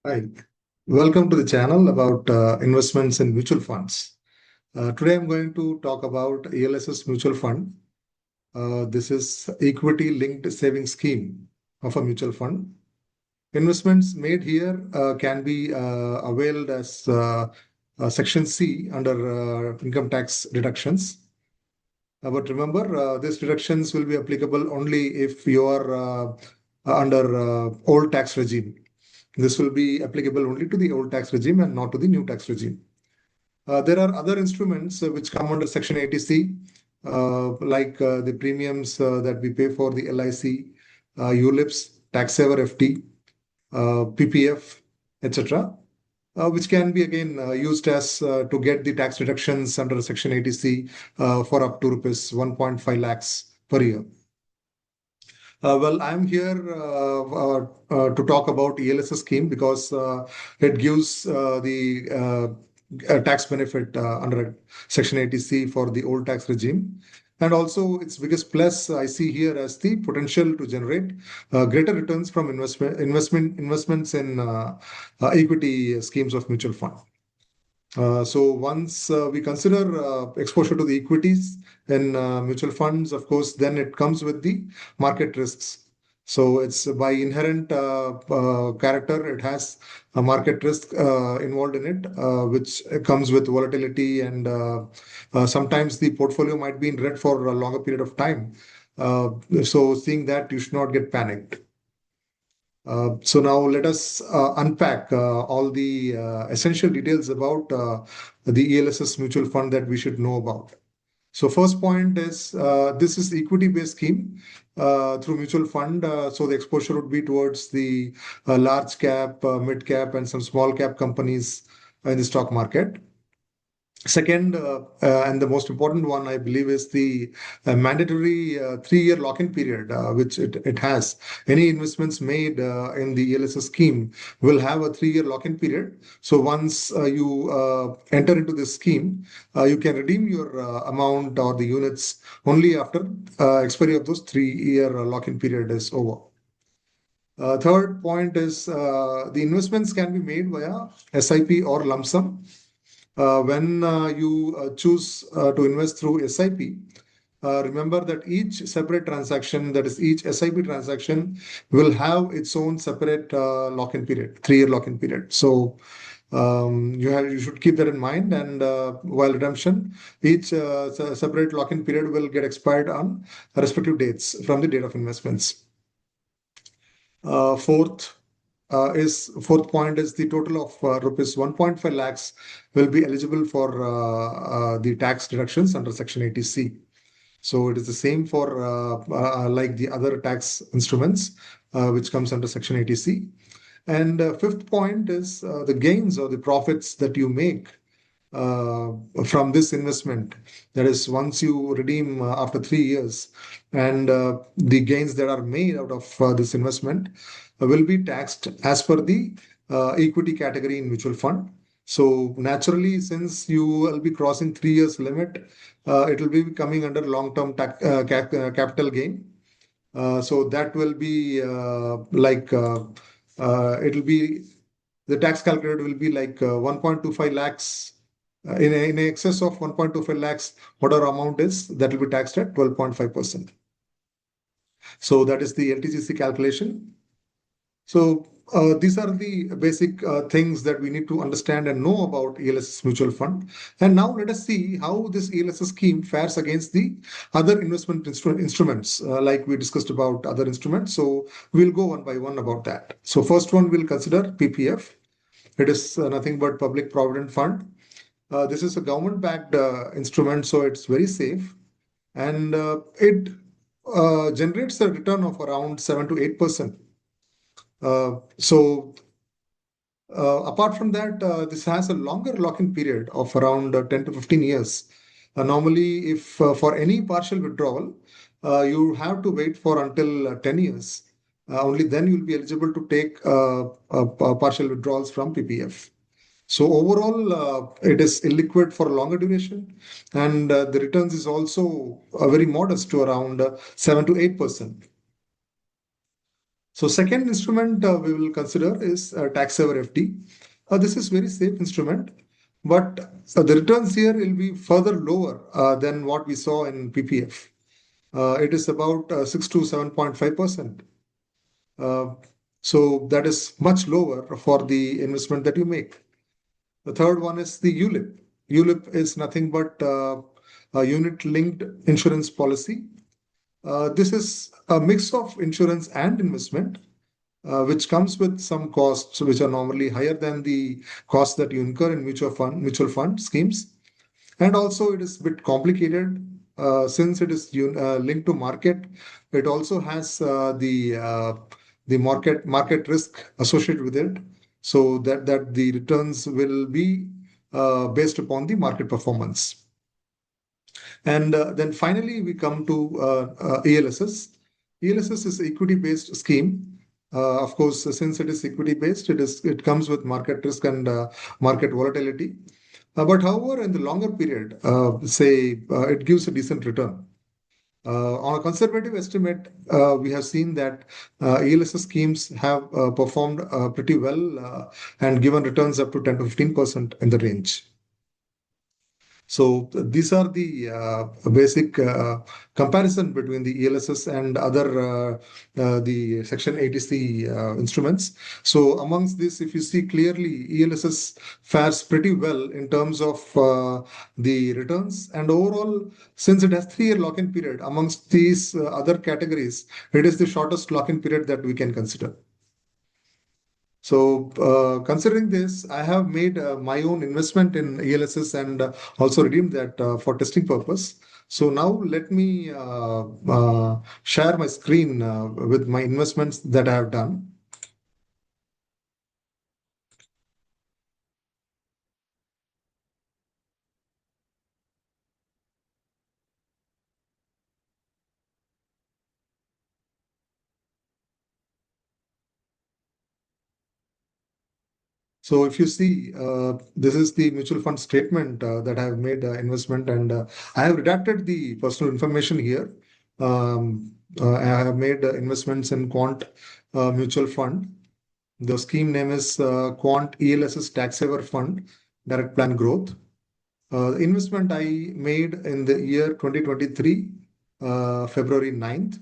Hi, welcome to the channel about investments in mutual funds. Today I'm going to talk about ELSS mutual fund. This is equity linked saving scheme of a mutual fund. Investments made here can be availed as Section C under income tax deductions. But remember, these deductions will be applicable only if you are under old tax regime. This will be applicable only to the old tax regime and not to the new tax regime. There are other instruments which come under Section 80C, like the premiums that we pay for the LIC, ULIPs, tax saver FD, PPF, etc., which can be again used as to get the tax deductions under Section 80C for up to rupees 1.5 lakhs per year. Well, I'm here to talk about ELSS scheme because it gives the tax benefit under Section 80C for the old tax regime. And also, its biggest plus I see here as the potential to generate greater returns from investments in equity schemes of mutual fund. So once we consider exposure to the equities in mutual funds, of course, then it comes with the market risks. So it's by inherent character, it has a market risk involved in it, which comes with volatility, and sometimes the portfolio might be in red for a longer period of time. So seeing that, you should not get panicked. So now let us unpack all the essential details about the ELSS mutual fund that we should know about. So first point is this is equity-based scheme through mutual fund. So the exposure would be towards the large cap, mid cap, and some small cap companies in the stock market. Second, and the most important one, I believe, is the mandatory 3-year lock-in period, which it has. Any investments made in the ELSS scheme will have a 3-year lock-in period. So once you enter into this scheme, you can redeem your amount or the units only after expiry of those 3-year lock-in period is over. Third point is the investments can be made via SIP or lump sum. When you choose to invest through SIP, remember that each separate transaction, that is each SIP transaction, will have its own separate lock-in period, 3-year lock-in period. So you should keep that in mind. And while redemption, each separate lock-in period will get expired on respective dates from the date of investments. Fourth point is the total of rupees 1.5 lakhs will be eligible for the tax deductions under Section 80C. So it is the same for like the other tax instruments which comes under Section 80C. And fifth point is the gains or the profits that you make from this investment. That is, once you redeem after 3 years, and the gains that are made out of this investment will be taxed as per the equity category in mutual fund. So naturally, since you will be crossing 3 years limit, it will be coming under long-term capital gain. So that will be it will be the tax calculated will be like 1.25 lakhs. In excess of 1.25 lakhs, whatever amount is, that will be taxed at 12.5%. So that is the LTCG calculation. So these are the basic things that we need to understand and know about ELSS mutual fund. And now let us see how this ELSS scheme fares against the other investment instruments, like we discussed about other instruments. So we'll go one by one about that. So first one, we'll consider PPF. It is nothing but Public Provident Fund. This is a government-backed instrument, so it's very safe, and it generates a return of around 7 to 8%. So apart from that, this has a longer lock-in period of around 10 to 15 years. Normally, if for any partial withdrawal, you have to wait for until 10 years. Only then you'll be eligible to take partial withdrawals from PPF. So overall, it is illiquid for a longer duration, and the returns is also very modest to around 7 to 8%. So second instrument we will consider is tax saver FD. This is very safe instrument, but the returns here will be further lower than what we saw in PPF. It is about 6 to 7.5%. Uh, so that is much lower for the investment that you make. The third one is the ULIP. ULIP is nothing but a unit-linked insurance policy. This is a mix of insurance and investment, which comes with some costs which are normally higher than the costs that you incur in mutual fund schemes. And also, it is a bit complicated since it is linked to market. It also has the market risk associated with it, so that the returns will be based upon the market performance. And then finally, we come to ELSS. ELSS is equity-based scheme. Of course, since it is equity-based, it comes with market risk and market volatility. But however, in the longer period, it gives a decent return. On a conservative estimate, we have seen that ELSS schemes have performed pretty well and given returns up to 10 to 15% in the range. So these are the basic comparison between the ELSS and other the Section 80C instruments. So amongst this, if you see clearly, ELSS fares pretty well in terms of the returns, and overall, since it has 3-year lock-in period, amongst these other categories, it is the shortest lock-in period that we can consider. So, considering this, I have made my own investment in ELSS and also redeemed that for testing purpose. So now let me share my screen with my investments that I have done. So if you see, this is the mutual fund statement that I have made investment, and I have redacted the personal information here. I have made investments in Quant mutual fund. The scheme name is Quant ELSS Tax Saver Fund Direct Plan Growth. The investment I made in the year 2023, February 9th.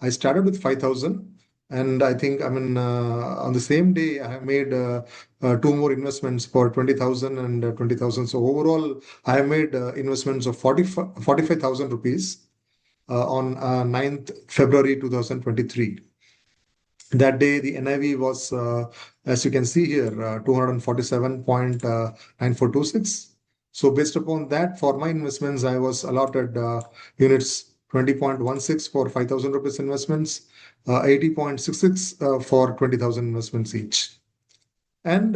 I started with 5,000. And I think, on the same day, I have made two more investments for 20,000 and 20,000. So overall, I have made investments of 45,000 rupees on 9th February 2023. That day, the NIV was, as you can see here, 247.9426. So based upon that, for my investments, I was allotted units 20.16 for 5,000 rupees investments, 80.66 for 20,000 investments each. And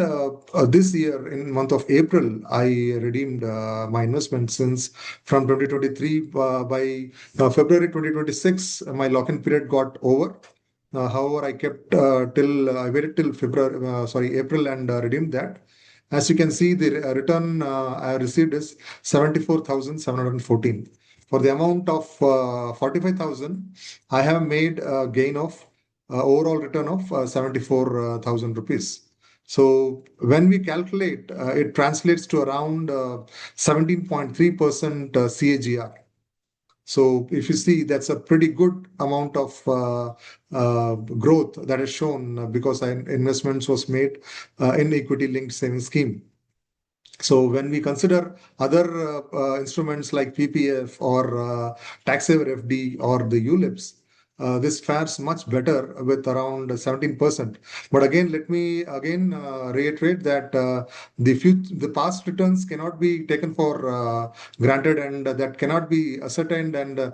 this year, in month of April, I redeemed my investment since from 2023 by February 2026, my lock-in period got over. However, I kept I waited till April and redeemed that. As you can see, the return I received is 74,714. For the amount of 45,000, I have made a gain of overall return of 74,000 rupees. So when we calculate, it translates to around 17.3% CAGR. So if you see, that's a pretty good amount of growth that is shown because investments was made in equity linked savings scheme. So when we consider other instruments like PPF or tax saver FD or the ULIPs, this fares much better with around 17%. But again, let me again reiterate that the past returns cannot be taken for granted, and that cannot be ascertained and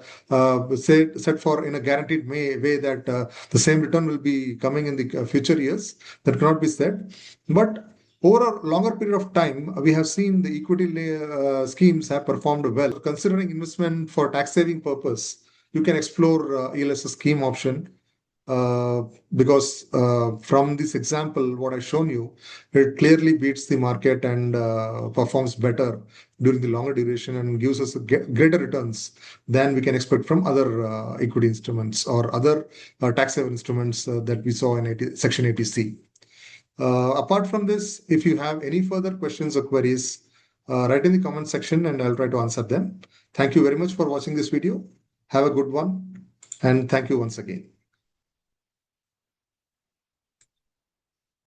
set for in a guaranteed way that the same return will be coming in the future years. That cannot be said. But over a longer period of time, we have seen the equity schemes have performed well. Considering investment for tax saving purpose, you can explore ELSS scheme option. because from this example, what I've shown you, it clearly beats the market and performs better during the longer duration and gives us greater returns than we can expect from other equity instruments or other tax haven instruments that we saw in Section 80C. Apart from this, if you have any further questions or queries, write in the comment section and I'll try to answer them. Thank you very much for watching this video. Have a good one, and thank you once again.